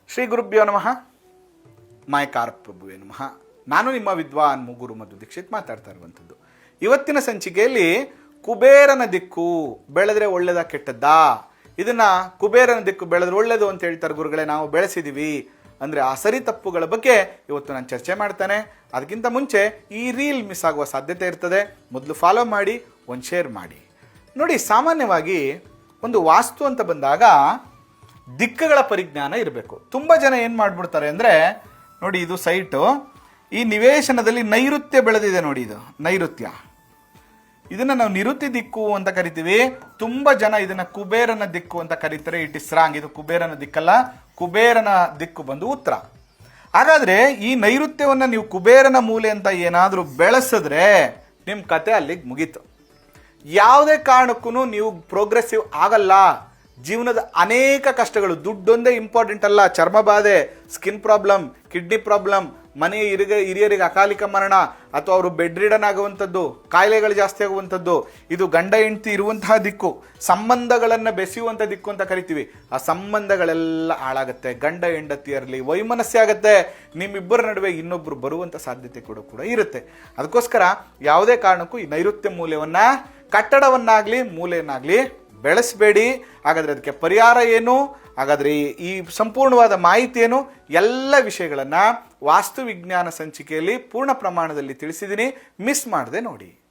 ಶ್ರೀ ಗುರುಭ್ಯೋ ನಮಃ. ಮಾಯಕಾರ ಪ್ರಭುವೇ ನಮಃ. ನಾನು ನಿಮ್ಮ ವಿದ್ವಾನ್ ಮುಗುರು ಮಧು ದೀಕ್ಷಿತ್ ಮಾತಾಡ್ತಾ ಇರುವಂಥದ್ದು. ಇವತ್ತಿನ ಸಂಚಿಕೆಯಲ್ಲಿ ಕುಬೇರನ ದಿಕ್ಕು ಬೆಳೆದ್ರೆ ಒಳ್ಳೇದಾ ಕೆಟ್ಟದ್ದಾ, ಇದನ್ನ ಕುಬೇರನ ದಿಕ್ಕು ಬೆಳೆದ್ರೆ ಒಳ್ಳೇದು ಅಂತ ಹೇಳ್ತಾರೆ ಗುರುಗಳೇ, ನಾವು ಬೆಳೆಸಿದೀವಿ ಅಂದರೆ ಆ ಸರಿ ತಪ್ಪುಗಳ ಬಗ್ಗೆ ಇವತ್ತು ನಾನು ಚರ್ಚೆ ಮಾಡ್ತಾನೆ. ಅದಕ್ಕಿಂತ ಮುಂಚೆ ಈ ರೀಲ್ ಮಿಸ್ ಆಗುವ ಸಾಧ್ಯತೆ ಇರ್ತದೆ, ಮೊದಲು ಫಾಲೋ ಮಾಡಿ, ಒಂದು ಶೇರ್ ಮಾಡಿ. ನೋಡಿ, ಸಾಮಾನ್ಯವಾಗಿ ಒಂದು ವಾಸ್ತು ಅಂತ ಬಂದಾಗ ದಿಕ್ಕುಗಳ ಪರಿಜ್ಞಾನ ಇರಬೇಕು. ತುಂಬ ಜನ ಏನು ಮಾಡಿಬಿಡ್ತಾರೆ ಅಂದರೆ, ನೋಡಿ ಇದು ಸೈಟು, ಈ ನಿವೇಶನದಲ್ಲಿ ನೈಋತ್ಯ ಬೆಳೆದಿದೆ ನೋಡಿ, ಇದು ನೈಋತ್ಯ, ಇದನ್ನು ನಾವು ನಿವೃತ್ತಿ ದಿಕ್ಕು ಅಂತ ಕರಿತೀವಿ. ತುಂಬ ಜನ ಇದನ್ನು ಕುಬೇರನ ದಿಕ್ಕು ಅಂತ ಕರೀತಾರೆ. It is wrong. ಇದು ಕುಬೇರನ ದಿಕ್ಕಲ್ಲ, ಕುಬೇರನ ದಿಕ್ಕು ಬಂದು ಉತ್ತರ. ಹಾಗಾದರೆ ಈ ನೈಋತ್ಯವನ್ನು ನೀವು ಕುಬೇರನ ಮೂಲೆ ಅಂತ ಏನಾದರೂ ಬೆಳೆಸಿದ್ರೆ ನಿಮ್ಮ ಕತೆ ಅಲ್ಲಿಗೆ ಮುಗೀತು. ಯಾವುದೇ ಕಾರಣಕ್ಕೂ ನೀವು ಪ್ರೋಗ್ರೆಸಿವ್ ಆಗಲ್ಲ. ಜೀವನದ ಅನೇಕ ಕಷ್ಟಗಳು, ದುಡ್ಡೊಂದೇ ಇಂಪಾರ್ಟೆಂಟ್ ಅಲ್ಲ, ಚರ್ಮ ಬಾಧೆ, ಸ್ಕಿನ್ ಪ್ರಾಬ್ಲಮ್, ಕಿಡ್ನಿ ಪ್ರಾಬ್ಲಮ್, ಮನೆ ಹಿರಿಯರಿಗೆ ಅಕಾಲಿಕ ಮರಣ ಅಥವಾ ಅವರು ಬೆಡ್ ರಿಡನ್ ಆಗುವಂಥದ್ದು, ಕಾಯಿಲೆಗಳು ಜಾಸ್ತಿ ಆಗುವಂಥದ್ದು, ಇದು ಗಂಡ ಹೆಂಡತಿ ಇರುವಂತಹ ದಿಕ್ಕು, ಸಂಬಂಧಗಳನ್ನು ಬೆಸೆಯುವಂಥ ದಿಕ್ಕು ಅಂತ ಕರಿತೀವಿ. ಆ ಸಂಬಂಧಗಳೆಲ್ಲ ಹಾಳಾಗುತ್ತೆ, ಗಂಡ ಹೆಂಡತಿಯರಲ್ಲಿ ವೈಮನಸ್ಸೆ ಆಗುತ್ತೆ, ನಿಮ್ಮಿಬ್ಬರ ನಡುವೆ ಇನ್ನೊಬ್ಬರು ಬರುವಂಥ ಸಾಧ್ಯತೆ ಕೂಡ ಇರುತ್ತೆ. ಅದಕ್ಕೋಸ್ಕರ ಯಾವುದೇ ಕಾರಣಕ್ಕೂ ಈ ನೈಋತ್ಯ ಮೂಲೆಯನ್ನು, ಕಟ್ಟಡವನ್ನಾಗಲಿ ಮೂಲೆಯನ್ನಾಗಲಿ ಬೆಳೆಸಬೇಡಿ. ಹಾಗಾದರೆ ಅದಕ್ಕೆ ಪರಿಹಾರ ಏನು, ಹಾಗಾದರೆ ಈ ಸಂಪೂರ್ಣವಾದ ಮಾಹಿತಿ ಏನು, ಎಲ್ಲ ವಿಷಯಗಳನ್ನು ವಾಸ್ತುವಿಜ್ಞಾನ ಸಂಚಿಕೆಯಲ್ಲಿ ಪೂರ್ಣ ಪ್ರಮಾಣದಲ್ಲಿ ತಿಳಿಸಿದ್ದೀನಿ. ಮಿಸ್ ಮಾಡದೆ ನೋಡಿ.